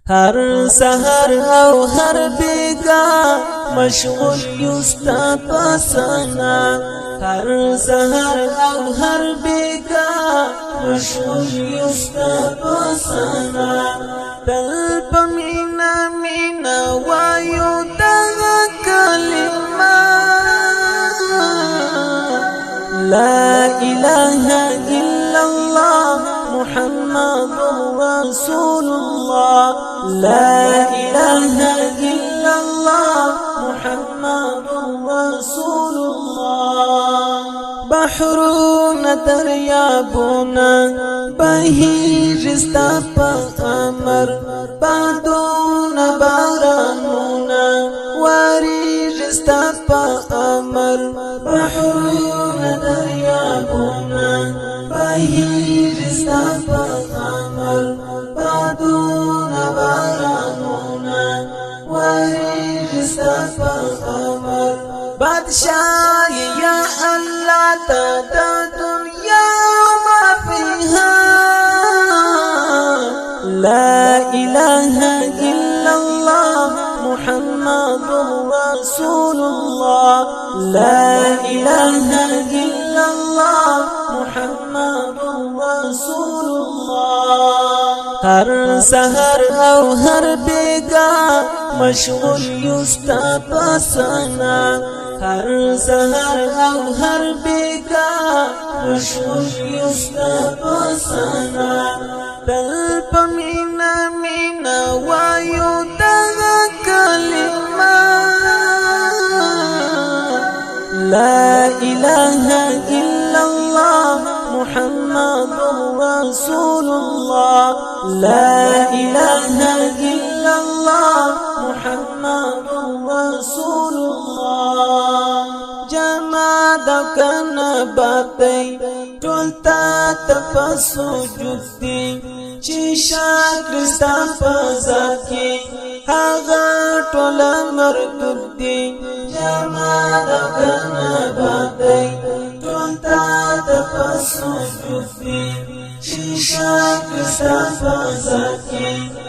هر سحر او هر بیگا مشغول یستا پسنا هر سحر او هر بیگا مشغول یستا پسنا دل پمینا مینا وایو دغه کلمه لا اله الا الله محمد رسول الله لا اله الا الله محمد رسول الله بحرون دریابونه بهیږي ستا په امر بادون بارانونه واریږي ستا په امر بحرون دریابونه بهیږي ستا په امر بادون بارانونه واریږي ستا په امر بادشاہ یا اللہ تا دا دنیا ما فیها لا الہ الا اللہ محمد رسول اللہ لا الہ الا اللہ محمد رسول اللہ ہر سحر او ہر بیگا مشغول یستا پسنا ہر سحر او ہر بیگا مشغول یستا پسنا دل پمینا مینا وایو دغه کلمه لا اله الا الله محمد رسول الله لا اله الا الله محمد رسول الله جماد کنا باتی ټولتا تپسجود دی چې شکر ستا په ذات کې هغه ټول مردود دی جماد کنا باتی ټولتا تپسجود دی چې شکر ستا په ذات کې